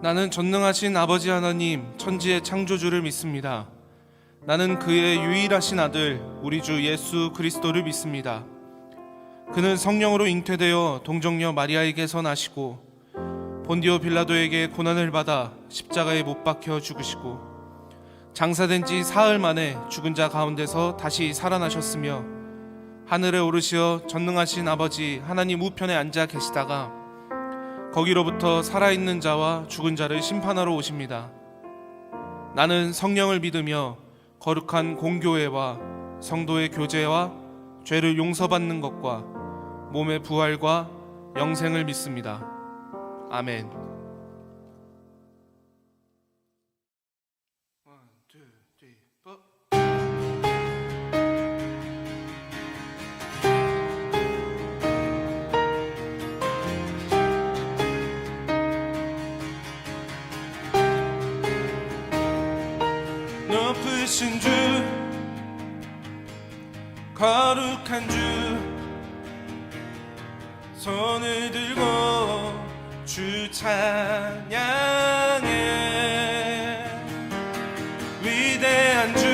나는 전능하신 아버지 하나님, 천지의 창조주를 믿습니다. 나는 그의 유일하신 아들, 우리 주 예수 그리스도를 믿습니다. 그는 성령으로 잉태되어 동정녀 마리아에게서 나시고 본디오 빌라도에게 고난을 받아 십자가에 못 박혀 죽으시고 장사된 지 사흘 만에 죽은 자 가운데서 다시 살아나셨으며 하늘에 오르시어 전능하신 아버지 하나님 우편에 앉아 계시다가 거기로부터 살아있는 자와 죽은 자를 심판하러 오십니다. 나는 성령을 믿으며 거룩한 공교회와 성도의 교제와 죄를 용서받는 것과 몸의 부활과 영생을 믿습니다. 아멘. 높으신 주, 거룩한 주, 손을 들고 주 찬양해. 위대한 주,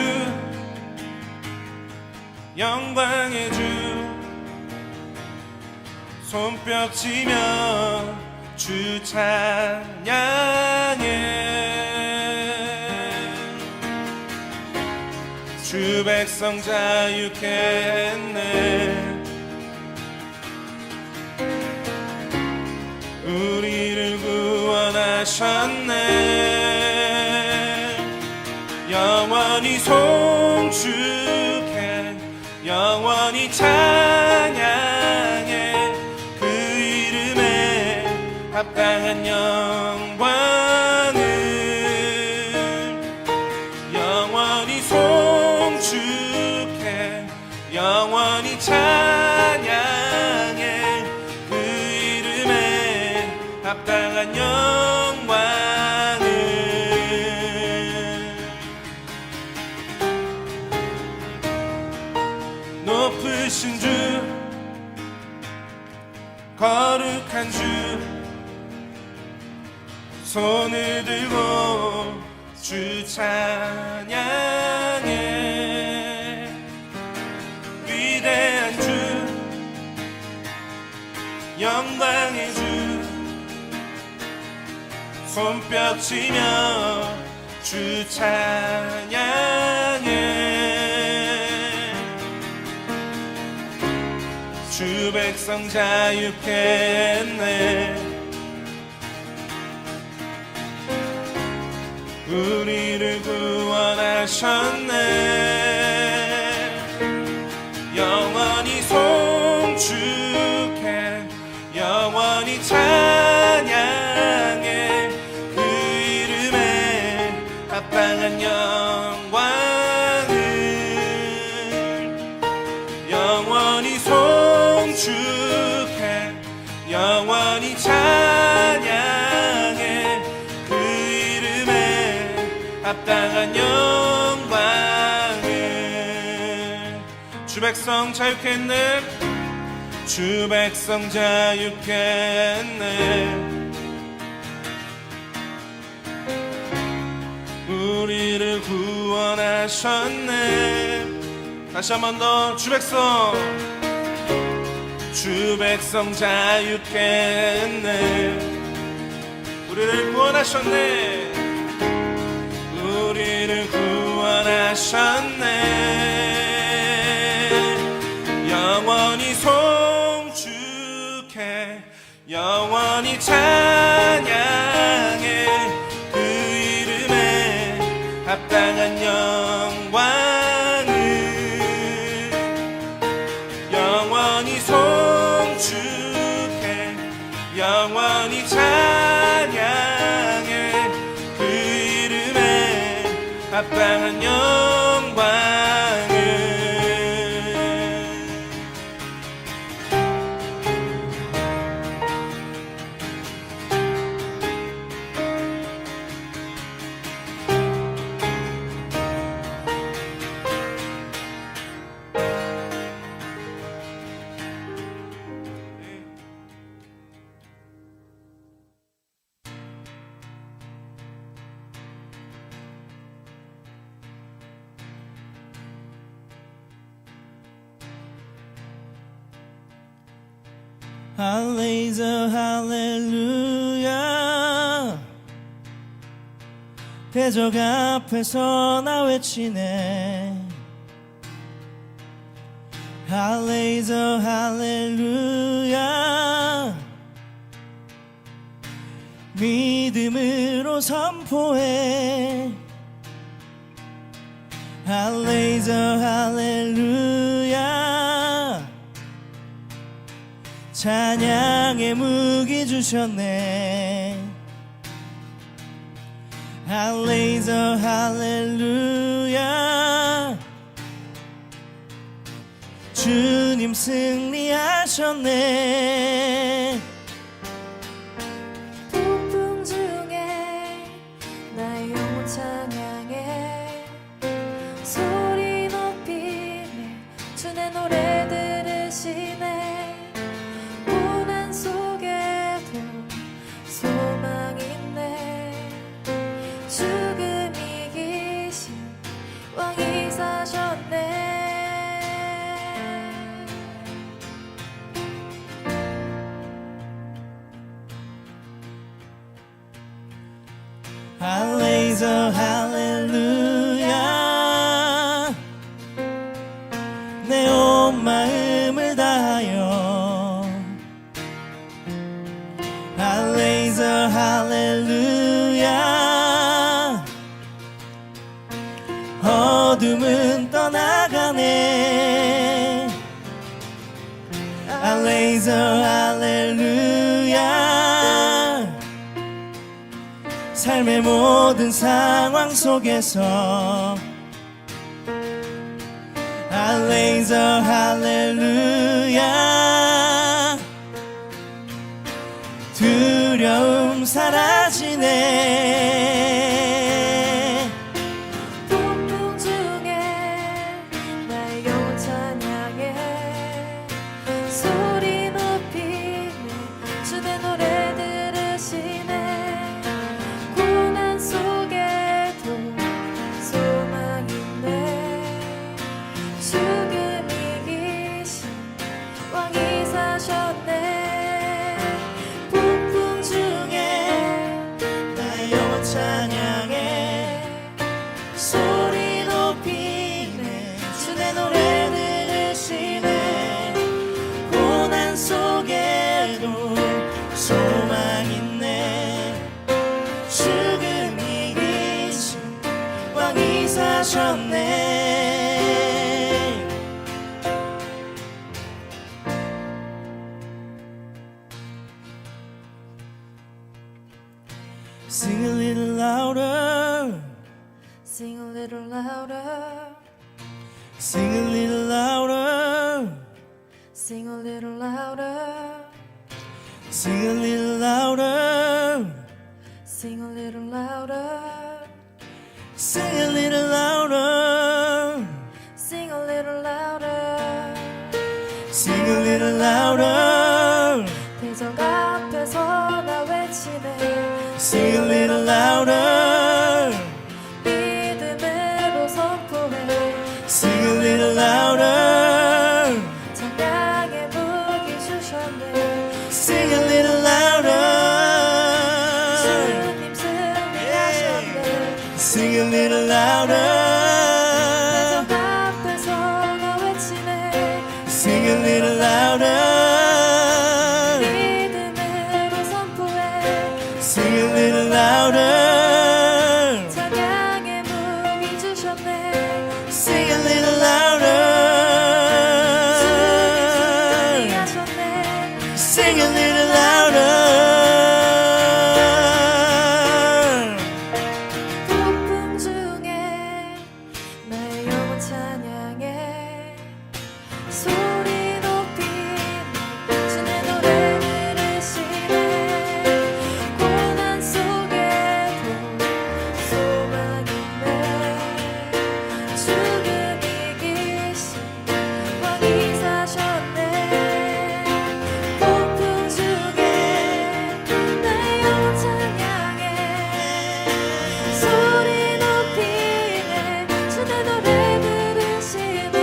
영광의 주, 손뼉치며 주 찬양해. 주 백성 자유케 했네. 우리를 구원하셨네. 영원히 송축해, 영원히 찬양해. 그 이름에 합당한 영광을 영원히 송축해, 영원히 찬양해. 그 이름에 합당한 영광을. 높으신 주, 거룩한 주, 손을 들고 주 찬양해. 위대한 주, 영광의 주, 손뼉치며 주 찬양해. 주 백성 자유케 했네. 우리를 구원하셨네. 영원히 송축해, 영원히 찬양해. 그 이름에 합당한 영광을 영원히 송축해, 영원히 찬양해. 그 이름에 합당한 영광을. 주 백성 자유케 했네. 주 백성 자유케 했네. 우리를 구원하셨네. 다시 한 번 더. 주 백성, 주 백성 자유케 했네. 우리를 구원하셨네. 우리를 구원하셨네. 영원히 송축해, 영원히 찬양해. 그 이름에 합당한 영광을 영원히 송축해, 영원히 찬양해. 그 이름에 합당한 영광을. 할렐루야 할렐루야 대적 앞에서 나 외치네 할렐루야 할렐루야 믿음으로 선포해 할렐루야 할렐루야 찬양의 무기 주셨네 할렐루야 할렐루야 주님 승리하셨네 폭풍 중에 나의 영혼 찬양해 소리 높이네 주의 노래 들으시네 고난 속에도 소망 있네 죽음 이기신 왕이 사셨네 할렐루야 할렐루야 내 온 마음을 다하여 할렐루야 할렐루야 어둠은 떠나가네 할렐루야 할렐루야 삶의 모든 상황 속에서 할렐루야 할렐루야 두려움 사라지네 폭풍 중에 나의 영혼 찬양해 소리 높이네 주의 노래 들으시네 고난 속에도 소망 있네 죽음 이기신 왕이 사셨네 폭풍 중에 나의 영혼 찬양해 소리 높이네 주의 노래 들으시네 고난 속에도 소망 있네 죽음 이기신 왕이 사셨네 Sing a little louder Sing a little louder Sing a little louder Sing a little louder Sing a little louder Sing a little louder Sing a little louder Sing a little louder Sing a little louder 대적 앞에서 나 외치네 Sing a little louder 믿음으로 선포해 Sing a little louder 찬양의 무기 주셨네 Sing a little louder 주님 승리하셨네 Sing a little louder 대적 앞에서 나 외치네 Sing a little louder 믿음으로 선포해 Sing a little louder 찬양의 무기 주셨네 Sing a little louder 승리하셨네 Sing a little louder 폭풍 중에 나의 영혼 찬양해 소리 높이네 주의 노래 들으시네 고난 속에도 소망 있네 죽음 이기신 왕이 사셨네 폭풍 중에 나의 영혼 찬양해 소리 높이네 주의 노래 들으시네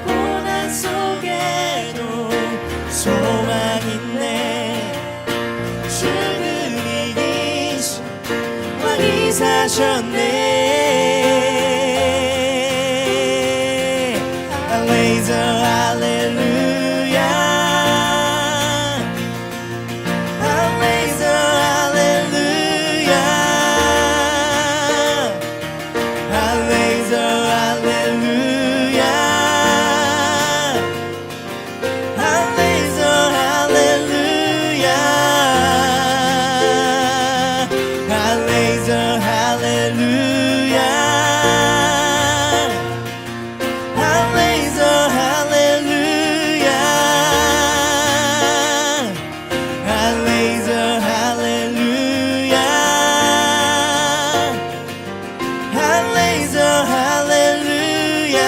고난 주셨네. 할렐루야 할렐루야 할렐루야 할렐루야 할렐루야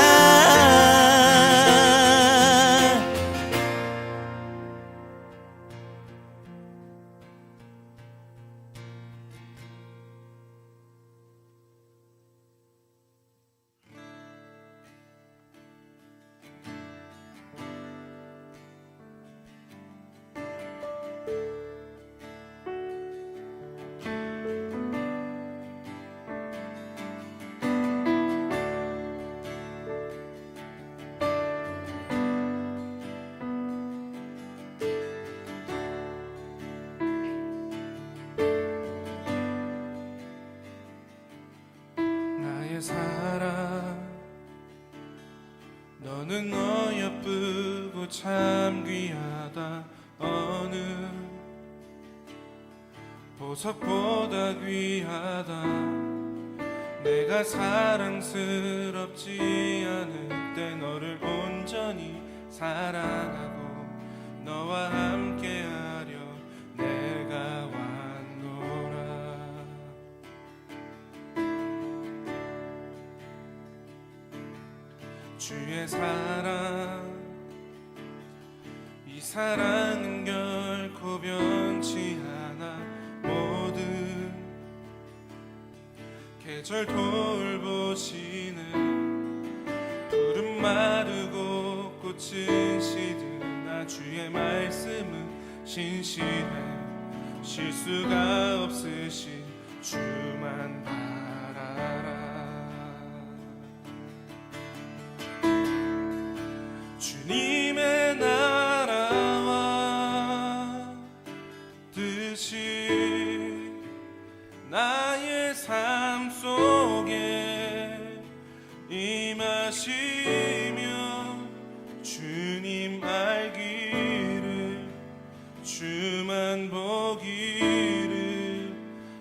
나의 사랑 너는 어여쁘고 참 귀하다. 어느 보석보다 귀하다. 내가 사랑스럽지 않을 때 너를 온전히 사랑하고 너와 함께하려 내가 왔노라. 주의 사랑 이 사랑은 결코 변치 않아. 모든 계절 돌보시는 푸른 마르고 꽃은 시드나 주의 말씀은 신실해. 실수가 없으신 주만 바라라. 주님의 나라와 뜻이 나의 삶 속에 임하시며 주님 알기를 주만 보기를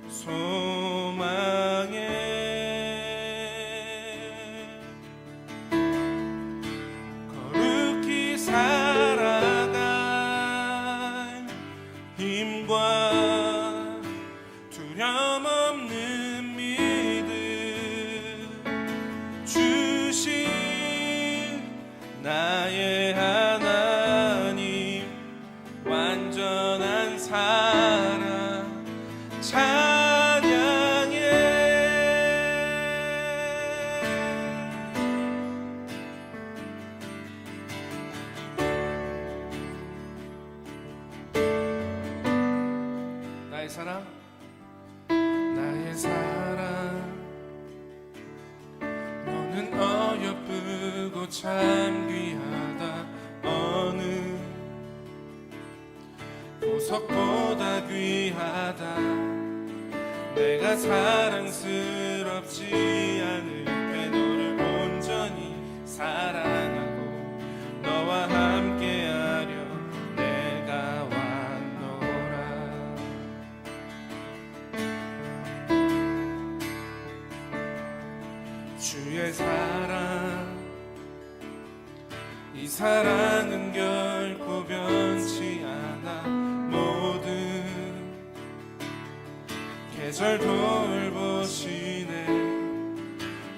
소망해. 거룩히 살아갈 힘과 두려움 없는 믿음 주신 나의 하나님 완전한 사랑 찬양해. 나의 사랑 나의 사랑 너는 어여쁘고 참 귀하다. 어느 보석보다 귀하다. 내가 사랑스럽지 않을 때 너를 온전히 사랑하고 너와 함께하려 내가 왔노라. 주의 사랑 이 사랑은 결코 변치 않아. 모든 계절 돌보시네.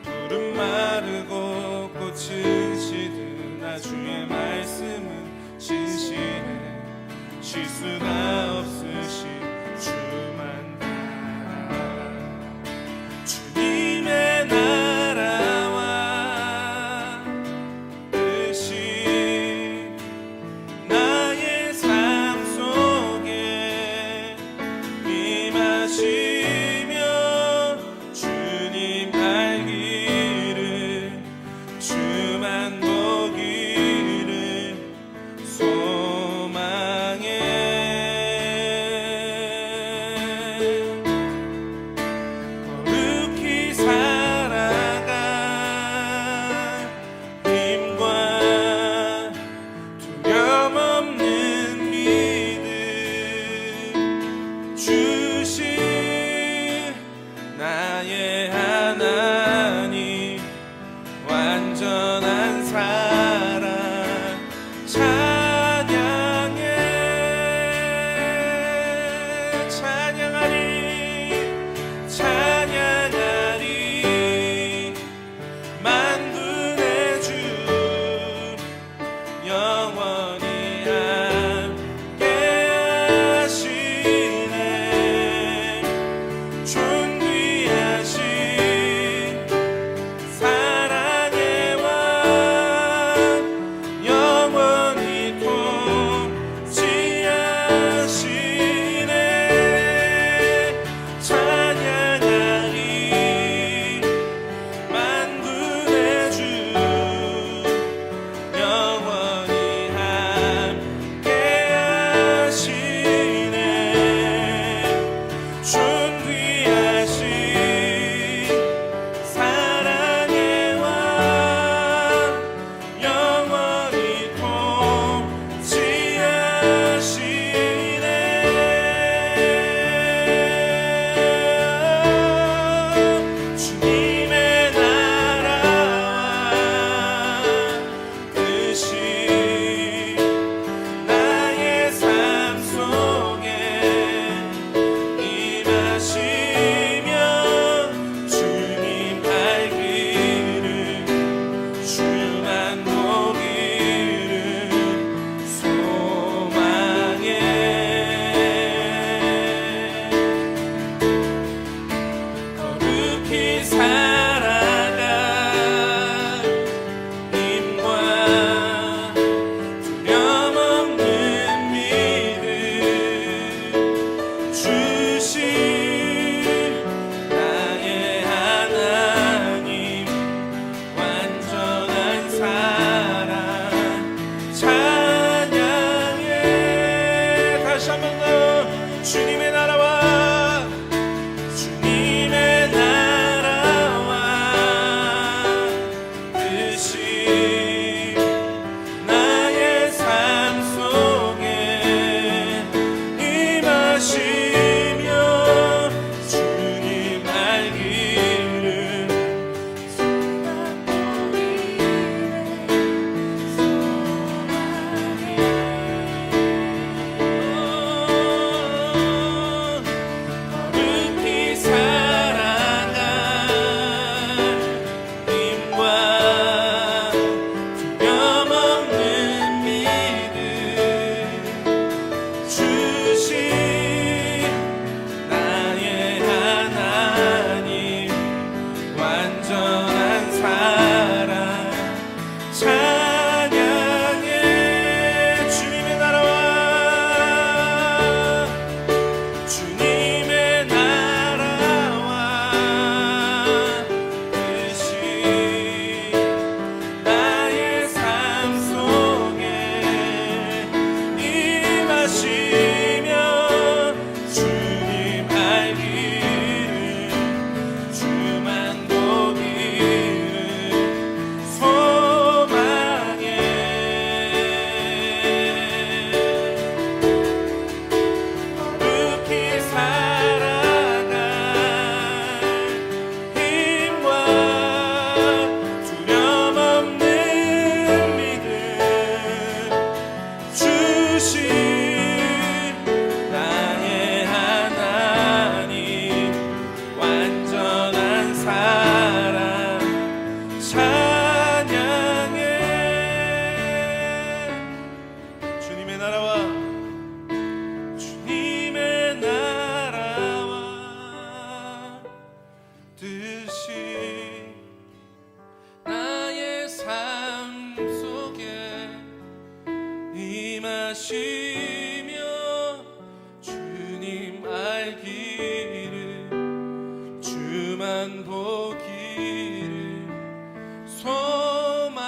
푸른 마르고 꽃은 시드나 주의 말씀은 신실해. 실수가 없으신 주만 바라라. 주님의 나라와 뜻이 나의 삶 속에 임하시며 주님 주만 보기를 소망해. 거룩히 살아가 힘과 두려움 없는 믿음 주신 나의 하나님 완전한 사랑 찬양해. 찬양하리 찬양하리 만군의 주 영원히 함께 하시네. 존귀하신 사랑의 왕 영원히 통치하시네. 찬양하리 만군의 주 영원히 함께 하시네. 존귀하신 사랑의 왕 영원히 통치하시네. 주님의 나라와 뜻이 나의 삶 속에 임하시며 주님 알기를 주만 보기를 소망해. 거룩히 살아가 힘과 두려움 없는 믿음 주신 나의 하나님 완전한 사랑 찬양해. 다시 한 번 더 주님의 나라와 주님의 나라와 뜻이 나의 삶 속에 임하시며 주님 알기를 주만 거룩히 살아가 힘과 두려움 없는 믿음 주신 나의 하나님 완전한 사랑 찬양해. 주님의 나라와 주님의 나라와 뜻이 나의 삶 속에 임하시며 주님 알기를 주만 보기를 소망해. 거룩히 살아가 힘과 두려움 없는 믿음 주신 나의 하나님 완전한 사랑 찬양해. 주님의 나라와 주님의 나라와 뜻이 나의 삶 속에 임하시며 주님 알기를 주만 보기를 소망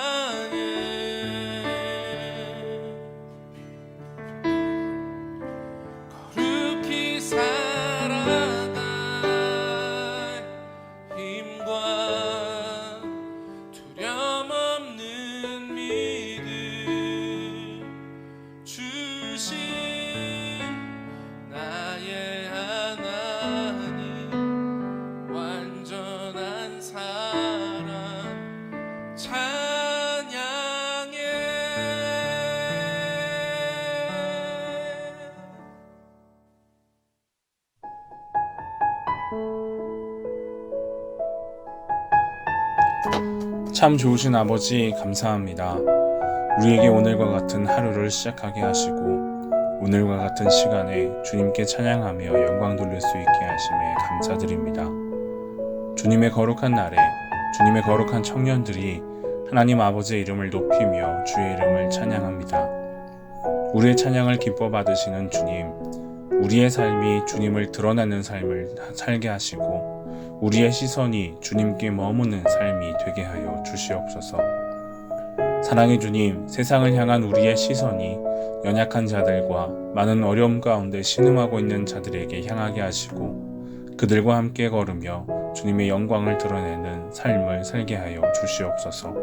참 좋으신 아버지 감사합니다. 우리에게 오늘과 같은 하루를 시작하게 하시고 오늘과 같은 시간에 주님께 찬양하며 영광 돌릴 수 있게 하심에 감사드립니다. 주님의 거룩한 날에 주님의 거룩한 청년들이 하나님 아버지의 이름을 높이며 주의 이름을 찬양합니다. 우리의 찬양을 기뻐 받으시는 주님, 우리의 삶이 주님을 드러내는 삶을 살게 하시고 우리의 시선이 주님께 머무는 삶이 되게 하여 주시옵소서. 사랑의 주님, 세상을 향한 우리의 시선이 연약한 자들과 많은 어려움 가운데 신음하고 있는 자들에게 향하게 하시고 그들과 함께 걸으며 주님의 영광을 드러내는 삶을 살게 하여 주시옵소서.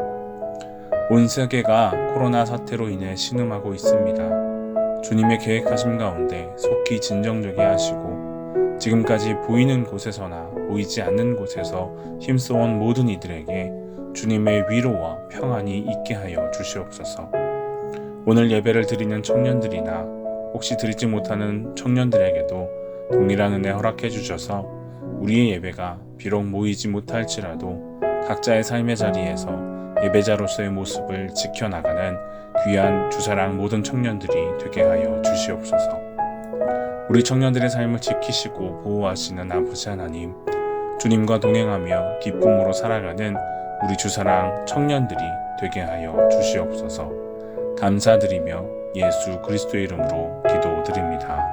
온 세계가 코로나 사태로 인해 신음하고 있습니다. 주님의 계획하심 가운데 속히 진정되게 하시고 지금까지 보이는 곳에서나 보이지 않는 곳에서 힘써온 모든 이들에게 주님의 위로와 평안이 있게 하여 주시옵소서. 오늘 예배를 드리는 청년들이나 혹시 드리지 못하는 청년들에게도 동일한 은혜 허락해 주셔서 우리의 예배가 비록 모이지 못할지라도 각자의 삶의 자리에서 예배자로서의 모습을 지켜나가는 귀한 주사랑 모든 청년들이 되게 하여 주시옵소서. 우리 청년들의 삶을 지키시고 보호하시는 아버지 하나님, 주님과 동행하며 기쁨으로 살아가는 우리 주사랑 청년들이 되게 하여 주시옵소서. 감사드리며 예수 그리스도의 이름으로 기도드립니다.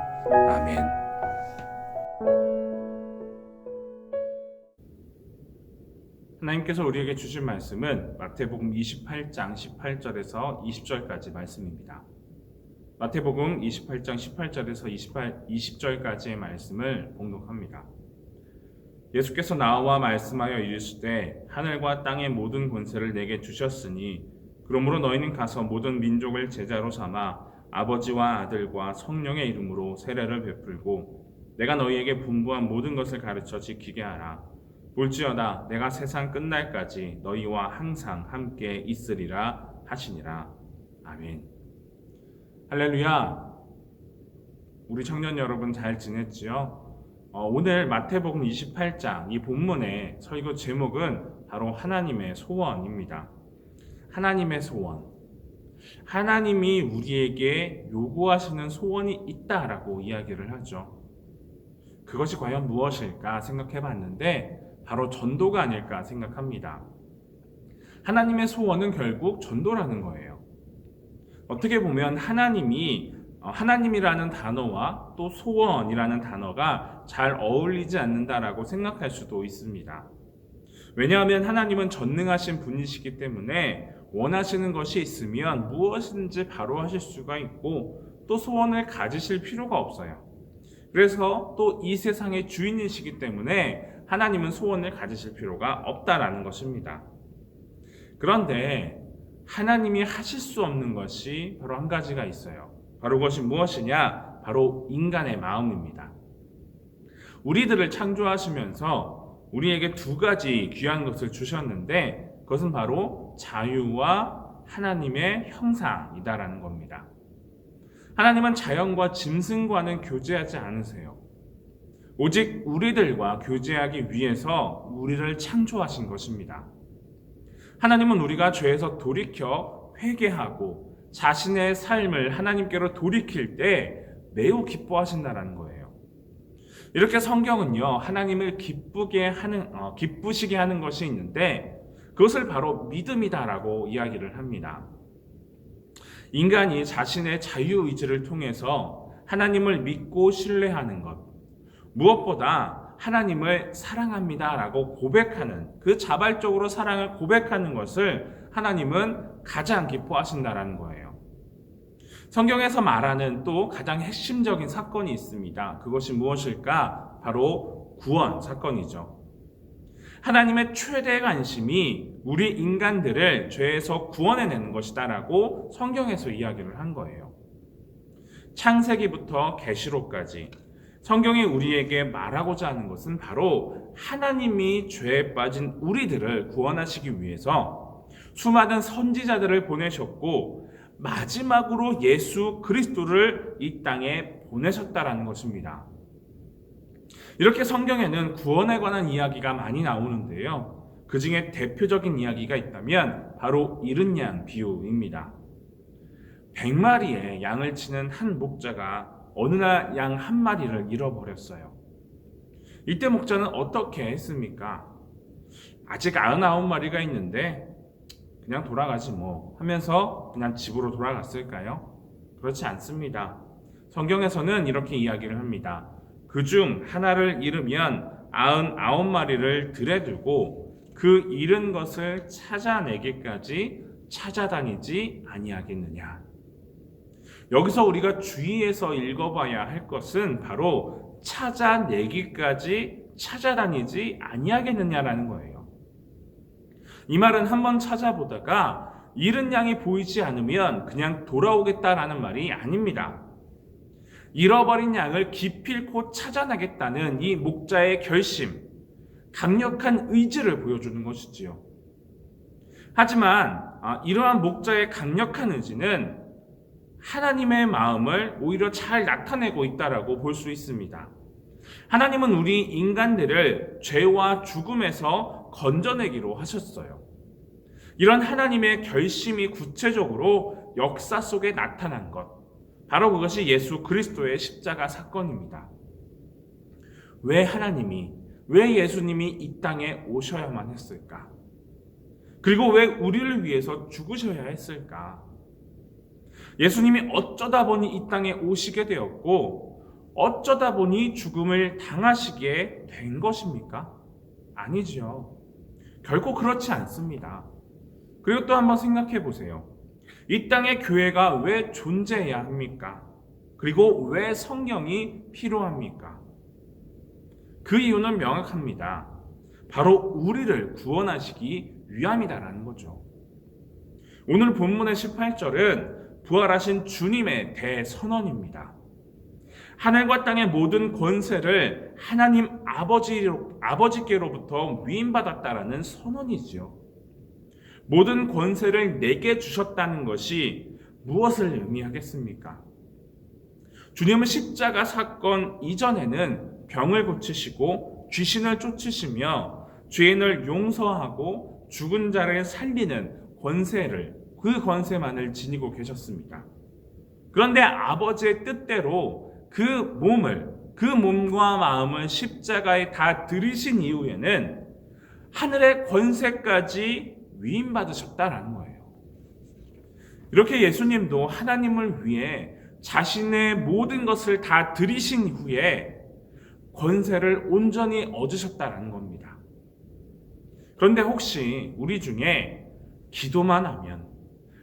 아멘. 하나님께서 우리에게 주신 말씀은 마태복음 28장 18절에서 20절까지 말씀입니다. 마태복음 28장 18절에서 20절까지의 말씀을 봉독합니다. 예수께서 나와 말씀하여 이르시되 하늘과 땅의 모든 권세를 내게 주셨으니 그러므로 너희는 가서 모든 민족을 제자로 삼아 아버지와 아들과 성령의 이름으로 세례를 베풀고 내가 너희에게 분부한 모든 것을 가르쳐 지키게 하라. 볼지어다 내가 세상 끝날까지 너희와 항상 함께 있으리라 하시니라. 아멘. 할렐루야. 우리 청년 여러분 잘 지냈지요? 오늘 마태복음 28장 이 본문의 설교 제목은 바로 하나님의 소원입니다. 하나님의 소원. 하나님이 우리에게 요구하시는 소원이 있다라고 이야기를 하죠. 그것이 과연 무엇일까 생각해 봤는데 바로 전도가 아닐까 생각합니다. 하나님의 소원은 결국 전도라는 거예요. 어떻게 보면 하나님이라는 단어와 또 소원이라는 단어가 잘 어울리지 않는다라고 생각할 수도 있습니다. 왜냐하면 하나님은 전능하신 분이시기 때문에 원하시는 것이 있으면 무엇인지 바로 하실 수가 있고 또 소원을 가지실 필요가 없어요. 그래서 또 이 세상의 주인이시기 때문에 하나님은 소원을 가지실 필요가 없다라는 것입니다. 그런데 하나님이 하실 수 없는 것이 바로 한 가지가 있어요. 바로 그것이 무엇이냐? 바로 인간의 마음입니다. 우리들을 창조하시면서 우리에게 두 가지 귀한 것을 주셨는데 그것은 바로 자유와 하나님의 형상이다라는 겁니다. 하나님은 자연과 짐승과는 교제하지 않으세요. 오직 우리들과 교제하기 위해서 우리를 창조하신 것입니다. 하나님은 우리가 죄에서 돌이켜 회개하고 자신의 삶을 하나님께로 돌이킬 때 매우 기뻐하신다는 거예요. 이렇게 성경은요, 하나님을 기쁘시게 하는 것이 있는데 그것을 바로 믿음이다라고 이야기를 합니다. 인간이 자신의 자유의지를 통해서 하나님을 믿고 신뢰하는 것, 무엇보다 하나님을 사랑합니다라고 고백하는, 그 자발적으로 사랑을 고백하는 것을 하나님은 가장 기뻐하신다라는 거예요. 성경에서 말하는 또 가장 핵심적인 사건이 있습니다. 그것이 무엇일까? 바로 구원 사건이죠. 하나님의 최대 관심이 우리 인간들을 죄에서 구원해내는 것이다라고 성경에서 이야기를 한 거예요. 창세기부터 계시록까지 성경이 우리에게 말하고자 하는 것은 바로 하나님이 죄에 빠진 우리들을 구원하시기 위해서 수많은 선지자들을 보내셨고 마지막으로 예수 그리스도를 이 땅에 보내셨다라는 것입니다. 이렇게 성경에는 구원에 관한 이야기가 많이 나오는데요. 그 중에 대표적인 이야기가 있다면 바로 잃은 양 비유입니다. 100마리의 양을 치는 한 목자가 어느 날 양 한 마리를 잃어버렸어요. 이때 목자는 어떻게 했습니까? 아직 99마리가 있는데 그냥 돌아가지 뭐 하면서 그냥 집으로 돌아갔을까요? 그렇지 않습니다. 성경에서는 이렇게 이야기를 합니다. 그중 하나를 잃으면 99마리를 들에 두고 그 잃은 것을 찾아내기까지 찾아다니지 아니하겠느냐. 여기서 우리가 주의해서 읽어봐야 할 것은 바로 찾아내기까지 찾아다니지 아니하겠느냐라는 거예요. 이 말은 한번 찾아보다가 잃은 양이 보이지 않으면 그냥 돌아오겠다라는 말이 아닙니다. 잃어버린 양을 기필코 찾아내겠다는 이 목자의 결심, 강력한 의지를 보여주는 것이지요. 하지만 이러한 목자의 강력한 의지는 하나님의 마음을 오히려 잘 나타내고 있다라고 볼 수 있습니다. 하나님은 우리 인간들을 죄와 죽음에서 건져내기로 하셨어요. 이런 하나님의 결심이 구체적으로 역사 속에 나타난 것, 바로 그것이 예수 그리스도의 십자가 사건입니다. 왜 예수님이 이 땅에 오셔야만 했을까? 그리고 왜 우리를 위해서 죽으셔야 했을까? 예수님이 어쩌다 보니 이 땅에 오시게 되었고 어쩌다 보니 죽음을 당하시게 된 것입니까? 아니죠. 결코 그렇지 않습니다. 그리고 또 한번 생각해 보세요. 이 땅에 교회가 왜 존재해야 합니까? 그리고 왜 성령이 필요합니까? 그 이유는 명확합니다. 바로 우리를 구원하시기 위함이다라는 거죠. 오늘 본문의 18절은 부활하신 주님의 대선언입니다. 하늘과 땅의 모든 권세를 하나님 아버지께로부터 위임받았다라는 선언이지요. 모든 권세를 내게 주셨다는 것이 무엇을 의미하겠습니까? 주님은 십자가 사건 이전에는 병을 고치시고 귀신을 쫓으시며 죄인을 용서하고 죽은 자를 살리는 그 권세만을 지니고 계셨습니다. 그런데 아버지의 뜻대로 그 몸과 마음을 십자가에 다 들이신 이후에는 하늘의 권세까지 위임받으셨다라는 거예요. 이렇게 예수님도 하나님을 위해 자신의 모든 것을 다 들이신 후에 권세를 온전히 얻으셨다라는 겁니다. 그런데 혹시 우리 중에 기도만 하면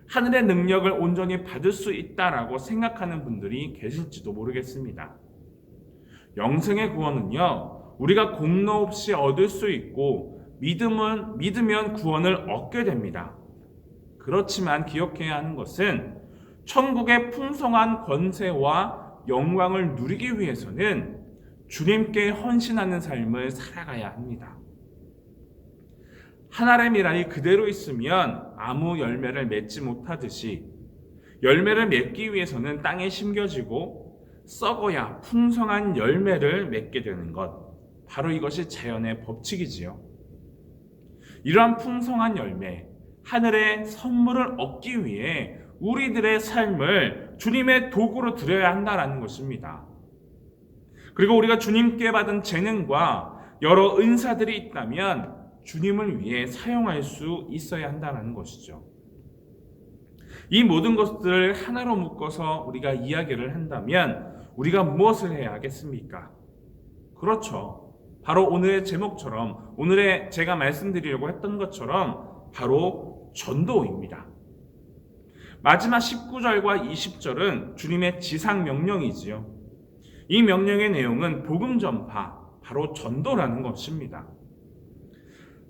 하늘의 능력을 온전히 받을 수 있다라고 생각하는 분들이 계실지도 모르겠습니다. 영생의 구원은요, 우리가 공로 없이 얻을 수 있고 믿으면 구원을 얻게 됩니다. 그렇지만 기억해야 하는 것은 천국의 풍성한 권세와 영광을 누리기 위해서는 주님께 헌신하는 삶을 살아가야 합니다. 하늘의 미랄이 그대로 있으면 아무 열매를 맺지 못하듯이 열매를 맺기 위해서는 땅에 심겨지고 썩어야 풍성한 열매를 맺게 되는 것, 바로 이것이 자연의 법칙이지요. 이러한 풍성한 열매, 하늘의 선물을 얻기 위해 우리들의 삶을 주님의 도구로 드려야 한다는 것입니다. 그리고 우리가 주님께 받은 재능과 여러 은사들이 있다면 주님을 위해 사용할 수 있어야 한다는 것이죠. 이 모든 것들을 하나로 묶어서 우리가 이야기를 한다면 우리가 무엇을 해야 하겠습니까? 그렇죠. 바로 오늘의 제목처럼, 오늘의 제가 말씀드리려고 했던 것처럼 바로 전도입니다. 마지막 19절과 20절은 주님의 지상 명령이지요. 이 명령의 내용은 복음 전파, 바로 전도라는 것입니다.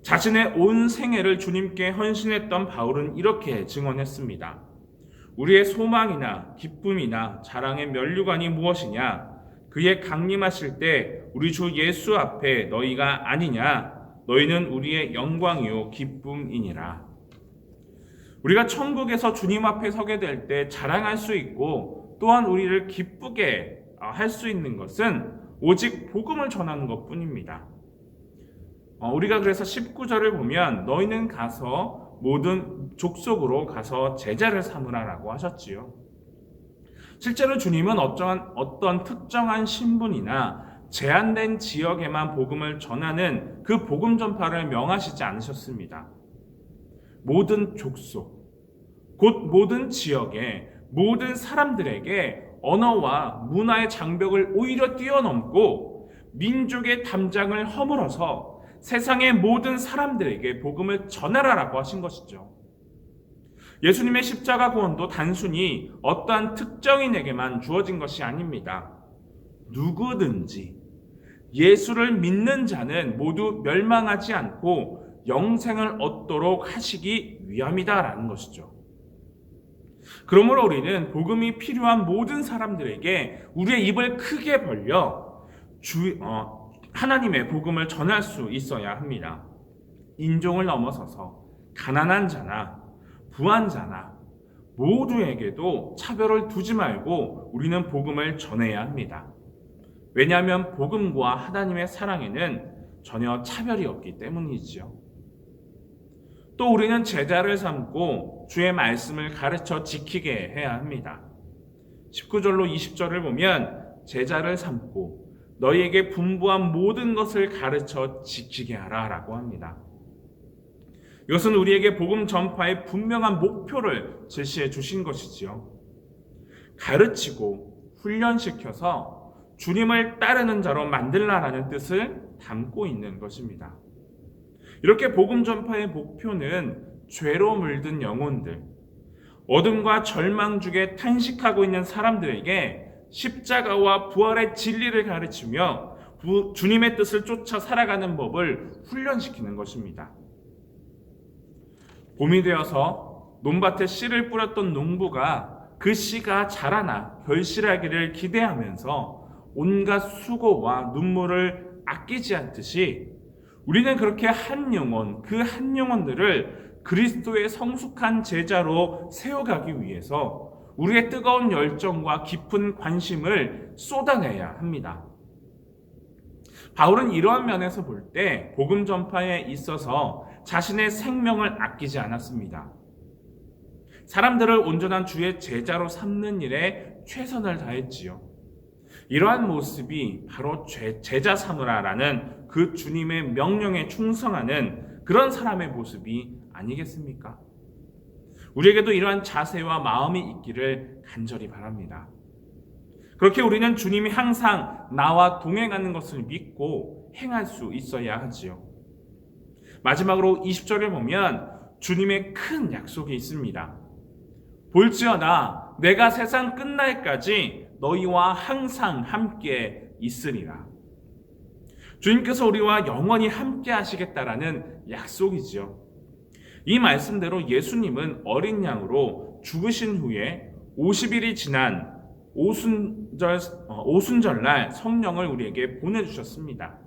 자신의 온 생애를 주님께 헌신했던 바울은 이렇게 증언했습니다. 우리의 소망이나 기쁨이나 자랑의 면류관이 무엇이냐? 그의 강림하실 때 우리 주 예수 앞에 너희가 아니냐? 너희는 우리의 영광이요 기쁨이니라. 우리가 천국에서 주님 앞에 서게 될 때 자랑할 수 있고 또한 우리를 기쁘게 할 수 있는 것은 오직 복음을 전하는 것뿐입니다. 우리가 그래서 19절을 보면 너희는 가서 모든 족속으로 가서 제자를 삼으라라고 하셨지요. 실제로 주님은 어떤 특정한 신분이나 제한된 지역에만 복음을 전하는 그 복음 전파를 명하시지 않으셨습니다. 모든 족속, 곧 모든 지역의 모든 사람들에게 언어와 문화의 장벽을 오히려 뛰어넘고 민족의 담장을 허물어서 세상의 모든 사람들에게 복음을 전하라라고 하신 것이죠. 예수님의 십자가 구원도 단순히 어떠한 특정인에게만 주어진 것이 아닙니다. 누구든지 예수를 믿는 자는 모두 멸망하지 않고 영생을 얻도록 하시기 위함이다라는 것이죠. 그러므로 우리는 복음이 필요한 모든 사람들에게 우리의 입을 크게 벌려 하나님의 복음을 전할 수 있어야 합니다. 인종을 넘어서서 가난한 자나 부한 자나 모두에게도 차별을 두지 말고 우리는 복음을 전해야 합니다. 왜냐하면 복음과 하나님의 사랑에는 전혀 차별이 없기 때문이지요. 또 우리는 제자를 삼고 주의 말씀을 가르쳐 지키게 해야 합니다. 19절로 20절을 보면 제자를 삼고 너희에게 분부한 모든 것을 가르쳐 지키게 하라 라고 합니다. 이것은 우리에게 복음 전파의 분명한 목표를 제시해 주신 것이지요. 가르치고 훈련시켜서 주님을 따르는 자로 만들라라는 뜻을 담고 있는 것입니다. 이렇게 복음 전파의 목표는 죄로 물든 영혼들, 어둠과 절망 중에 탄식하고 있는 사람들에게 십자가와 부활의 진리를 가르치며 주님의 뜻을 쫓아 살아가는 법을 훈련시키는 것입니다. 봄이 되어서 논밭에 씨를 뿌렸던 농부가 그 씨가 자라나 결실하기를 기대하면서 온갖 수고와 눈물을 아끼지 않듯이 우리는 그렇게 한 영혼, 그 한 영혼들을 그리스도의 성숙한 제자로 세워가기 위해서 우리의 뜨거운 열정과 깊은 관심을 쏟아내야 합니다. 바울은 이러한 면에서 볼 때 복음 전파에 있어서 자신의 생명을 아끼지 않았습니다. 사람들을 온전한 주의 제자로 삼는 일에 최선을 다했지요. 이러한 모습이 바로 제자 삼으라라는 그 주님의 명령에 충성하는 그런 사람의 모습이 아니겠습니까? 우리에게도 이러한 자세와 마음이 있기를 간절히 바랍니다. 그렇게 우리는 주님이 항상 나와 동행하는 것을 믿고 행할 수 있어야 하지요. 마지막으로 20절을 보면 주님의 큰 약속이 있습니다. 볼지어다 내가 세상 끝날까지 너희와 항상 함께 있으리라. 주님께서 우리와 영원히 함께 하시겠다라는 약속이지요. 이 말씀대로 예수님은 어린 양으로 죽으신 후에 50일이 지난 오순절날 성령을 우리에게 보내주셨습니다.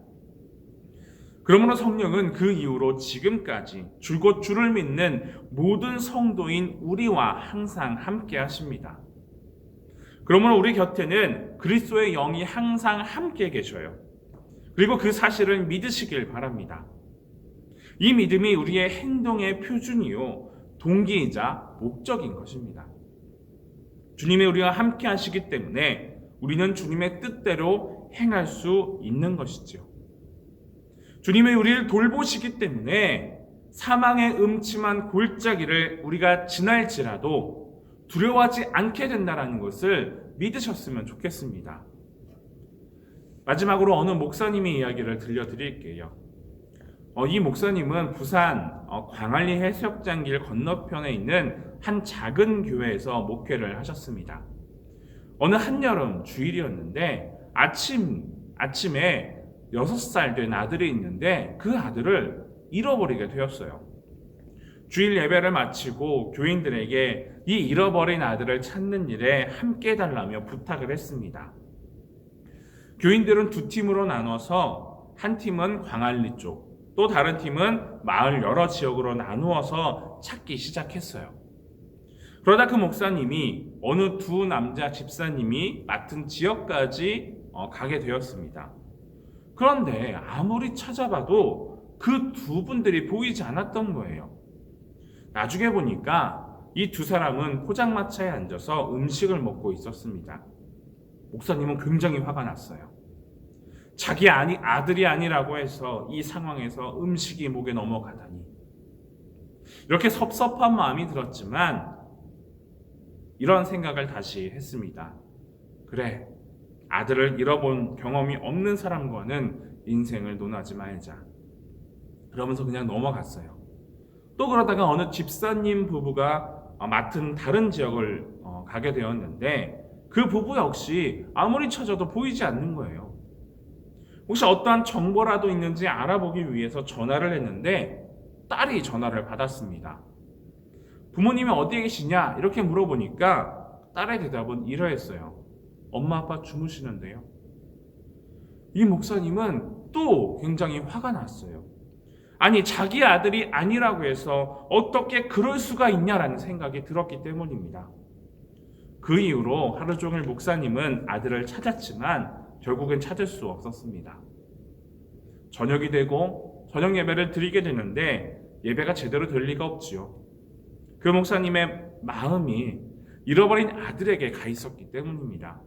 그러므로 성령은 그 이후로 지금까지 줄곧 주를 믿는 모든 성도인 우리와 항상 함께 하십니다. 그러므로 우리 곁에는 그리스도의 영이 항상 함께 계셔요. 그리고 그 사실을 믿으시길 바랍니다. 이 믿음이 우리의 행동의 표준이요 동기이자 목적인 것입니다. 주님이 우리와 함께 하시기 때문에 우리는 주님의 뜻대로 행할 수 있는 것이죠. 주님이 우리를 돌보시기 때문에 사망의 음침한 골짜기를 우리가 지날지라도 두려워하지 않게 된다는 것을 믿으셨으면 좋겠습니다. 마지막으로 어느 목사님의 이야기를 들려드릴게요. 이 목사님은 부산 광안리 해수욕장 건너편에 있는 한 작은 교회에서 목회를 하셨습니다. 어느 한여름 주일이었는데 아침에 6살 된 아들이 있는데 그 아들을 잃어버리게 되었어요. 주일 예배를 마치고 교인들에게 이 잃어버린 아들을 찾는 일에 함께 해달라며 부탁을 했습니다. 교인들은 두 팀으로 나눠서 한 팀은 광안리 쪽, 또 다른 팀은 마을 여러 지역으로 나누어서 찾기 시작했어요. 그러다 그 목사님이 어느 두 남자 집사님이 맡은 지역까지 가게 되었습니다. 그런데 아무리 찾아봐도 그 두 분들이 보이지 않았던 거예요. 나중에 보니까 이 두 사람은 포장마차에 앉아서 음식을 먹고 있었습니다. 목사님은 굉장히 화가 났어요. 자기 아들이 아니라고 해서 이 상황에서 음식이 목에 넘어가다니. 이렇게 섭섭한 마음이 들었지만 이런 생각을 다시 했습니다. 그래, 아들을 잃어본 경험이 없는 사람과는 인생을 논하지 말자. 그러면서 그냥 넘어갔어요. 또 그러다가 어느 집사님 부부가 맡은 다른 지역을 가게 되었는데 그 부부 역시 아무리 찾아도 보이지 않는 거예요. 혹시 어떠한 정보라도 있는지 알아보기 위해서 전화를 했는데 딸이 전화를 받았습니다. 부모님이 어디에 계시냐? 이렇게 물어보니까 딸의 대답은 이러했어요. 엄마 아빠 주무시는데요. 이 목사님은 또 굉장히 화가 났어요. 아니, 자기 아들이 아니라고 해서 어떻게 그럴 수가 있냐라는 생각이 들었기 때문입니다. 그 이후로 하루 종일 목사님은 아들을 찾았지만 결국엔 찾을 수 없었습니다. 저녁이 되고 저녁 예배를 드리게 되는데 예배가 제대로 될 리가 없지요. 그 목사님의 마음이 잃어버린 아들에게 가 있었기 때문입니다.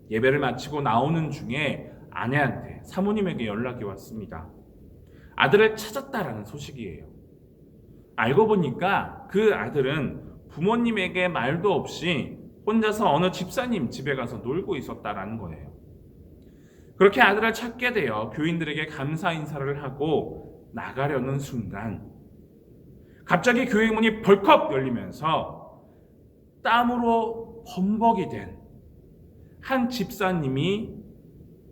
예배를 마치고 나오는 중에 아내한테, 사모님에게 연락이 왔습니다. 아들을 찾았다라는 소식이에요. 알고 보니까 그 아들은 부모님에게 말도 없이 혼자서 어느 집사님 집에 가서 놀고 있었다라는 거예요. 그렇게 아들을 찾게 되어 교인들에게 감사 인사를 하고 나가려는 순간 갑자기 교회 문이 벌컥 열리면서 땀으로 범벅이 된 한 집사님이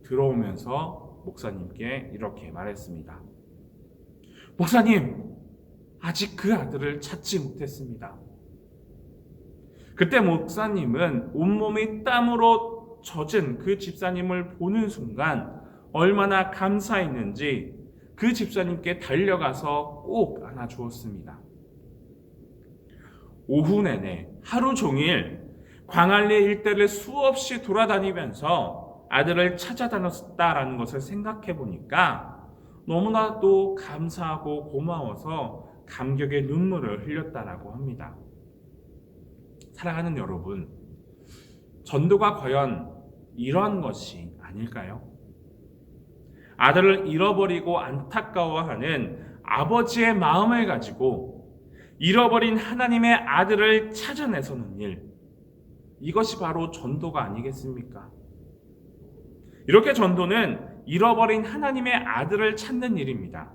들어오면서 목사님께 이렇게 말했습니다. 목사님, 아직 그 아들을 찾지 못했습니다. 그때 목사님은 온몸이 땀으로 젖은 그 집사님을 보는 순간 얼마나 감사했는지 그 집사님께 달려가서 꼭 안아주었습니다. 오후 내내 하루 종일 광안리 일대를 수없이 돌아다니면서 아들을 찾아다녔다라는 것을 생각해 보니까 너무나도 감사하고 고마워서 감격의 눈물을 흘렸다라고 합니다. 사랑하는 여러분, 전도가 과연 이러한 것이 아닐까요? 아들을 잃어버리고 안타까워하는 아버지의 마음을 가지고 잃어버린 하나님의 아들을 찾아내서는 일, 이것이 바로 전도가 아니겠습니까? 이렇게 전도는 잃어버린 하나님의 아들을 찾는 일입니다.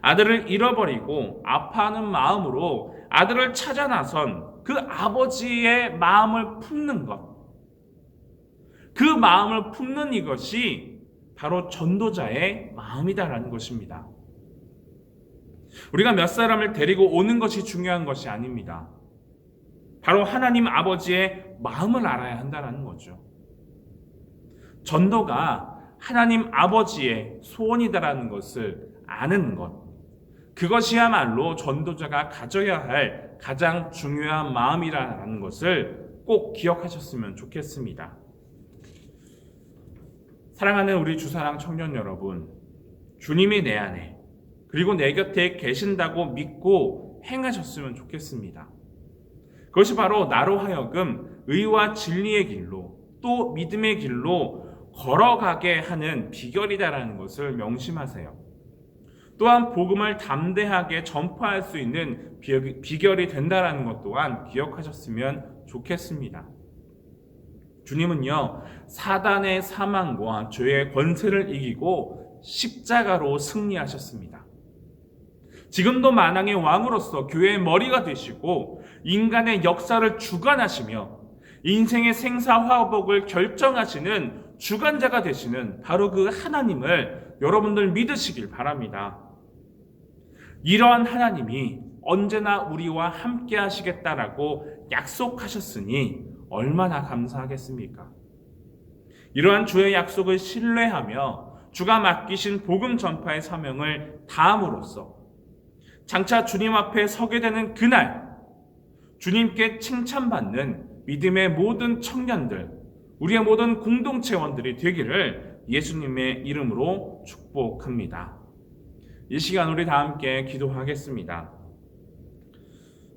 아들을 잃어버리고 아파하는 마음으로 아들을 찾아 나선 그 아버지의 마음을 품는 것, 그 마음을 품는 이것이 바로 전도자의 마음이다라는 것입니다. 우리가 몇 사람을 데리고 오는 것이 중요한 것이 아닙니다. 바로 하나님 아버지의 마음을 알아야 한다는 거죠. 전도가 하나님 아버지의 소원이다라는 것을 아는 것, 그것이야말로 전도자가 가져야 할 가장 중요한 마음이라는 것을 꼭 기억하셨으면 좋겠습니다. 사랑하는 우리 주사랑 청년 여러분, 주님이 내 안에 그리고 내 곁에 계신다고 믿고 행하셨으면 좋겠습니다. 그것이 바로 나로 하여금 의와 진리의 길로 또 믿음의 길로 걸어가게 하는 비결이다라는 것을 명심하세요. 또한 복음을 담대하게 전파할 수 있는 비결이 된다라는 것 또한 기억하셨으면 좋겠습니다. 주님은요, 사단의 사망과 죄의 권세를 이기고 십자가로 승리하셨습니다. 지금도 만왕의 왕으로서 교회의 머리가 되시고 인간의 역사를 주관하시며 인생의 생사화복을 결정하시는 주관자가 되시는 바로 그 하나님을 여러분들 믿으시길 바랍니다. 이러한 하나님이 언제나 우리와 함께 하시겠다라고 약속하셨으니 얼마나 감사하겠습니까? 이러한 주의 약속을 신뢰하며 주가 맡기신 복음 전파의 사명을 다함으로써 장차 주님 앞에 서게 되는 그날 주님께 칭찬받는 믿음의 모든 청년들, 우리의 모든 공동체원들이 되기를 예수님의 이름으로 축복합니다. 이 시간 우리 다 함께 기도하겠습니다.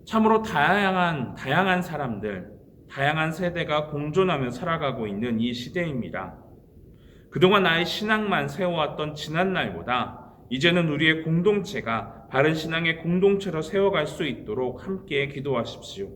참으로 다양한 사람들, 다양한 세대가 공존하며 살아가고 있는 이 시대입니다. 그동안 나의 신앙만 세워왔던 지난 날보다 이제는 우리의 공동체가 바른 신앙의 공동체로 세워갈 수 있도록 함께 기도하십시오.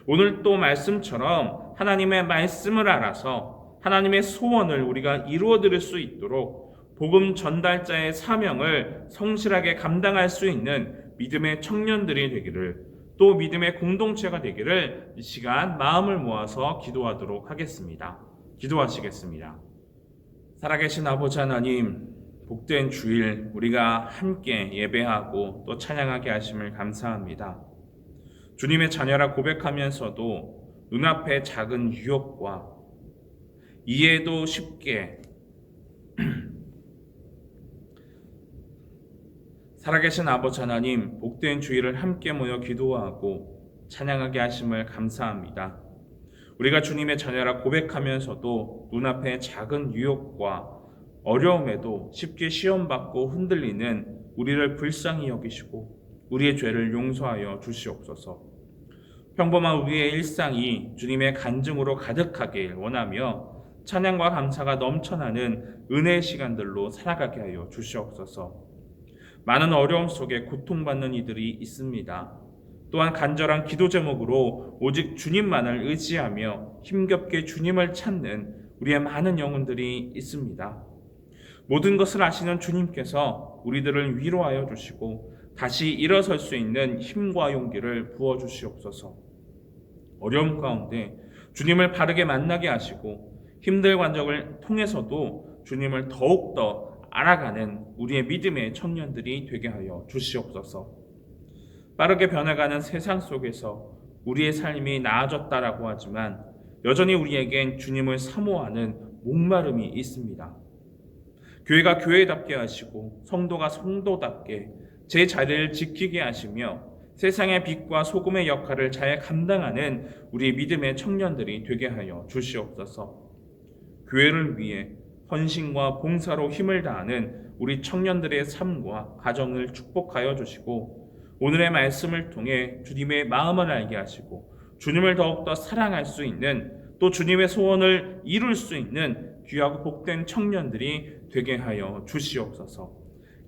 오늘 또 말씀처럼 하나님의 말씀을 알아서 하나님의 소원을 우리가 이루어드릴 수 있도록 복음 전달자의 사명을 성실하게 감당할 수 있는 믿음의 청년들이 되기를, 또 믿음의 공동체가 되기를 이 시간 마음을 모아서 기도하도록 하겠습니다. 기도하시겠습니다. 살아계신 아버지 하나님, 복된 주일 우리가 함께 예배하고 또 찬양하게 하심을 감사합니다. 주님의 자녀라 고백하면서도 눈앞의 작은 유혹과 이해도 쉽게 살아계신 아버지 하나님, 복된 주일을 함께 모여 기도하고 찬양하게 하심을 감사합니다. 우리가 주님의 자녀라 고백하면서도 눈앞의 작은 유혹과 어려움에도 쉽게 시험받고 흔들리는 우리를 불쌍히 여기시고 우리의 죄를 용서하여 주시옵소서. 평범한 우리의 일상이 주님의 간증으로 가득하길 원하며 찬양과 감사가 넘쳐나는 은혜의 시간들로 살아가게 하여 주시옵소서. 많은 어려움 속에 고통받는 이들이 있습니다. 또한 간절한 기도 제목으로 오직 주님만을 의지하며 힘겹게 주님을 찾는 우리의 많은 영혼들이 있습니다. 모든 것을 아시는 주님께서 우리들을 위로하여 주시고 다시 일어설 수 있는 힘과 용기를 부어주시옵소서. 어려움 가운데 주님을 바르게 만나게 하시고 힘든 관적을 통해서도 주님을 더욱더 알아가는 우리의 믿음의 청년들이 되게 하여 주시옵소서. 빠르게 변해가는 세상 속에서 우리의 삶이 나아졌다라고 하지만 여전히 우리에겐 주님을 사모하는 목마름이 있습니다. 교회가 교회답게 하시고 성도가 성도답게 제 자리를 지키게 하시며 세상의 빛과 소금의 역할을 잘 감당하는 우리 믿음의 청년들이 되게 하여 주시옵소서. 교회를 위해 헌신과 봉사로 힘을 다하는 우리 청년들의 삶과 가정을 축복하여 주시고 오늘의 말씀을 통해 주님의 마음을 알게 하시고 주님을 더욱더 사랑할 수 있는, 또 주님의 소원을 이룰 수 있는 귀하고 복된 청년들이 되게 하여 주시옵소서.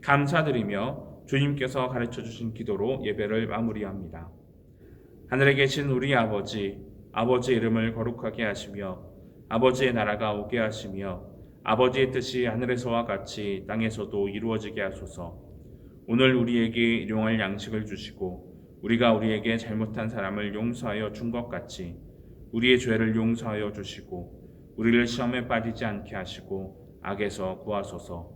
감사드리며 주님께서 가르쳐 주신 기도로 예배를 마무리합니다. 하늘에 계신 우리 아버지, 아버지의 이름을 거룩하게 하시며 아버지의 나라가 오게 하시며 아버지의 뜻이 하늘에서와 같이 땅에서도 이루어지게 하소서. 오늘 우리에게 일용할 양식을 주시고 우리가 우리에게 잘못한 사람을 용서하여 준 것 같이 우리의 죄를 용서하여 주시고 우리를 시험에 빠지지 않게 하시고 악에서 구하소서.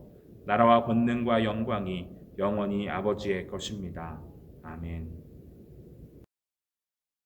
나라와 권능과 영광이 영원히 아버지의 것입니다. 아멘.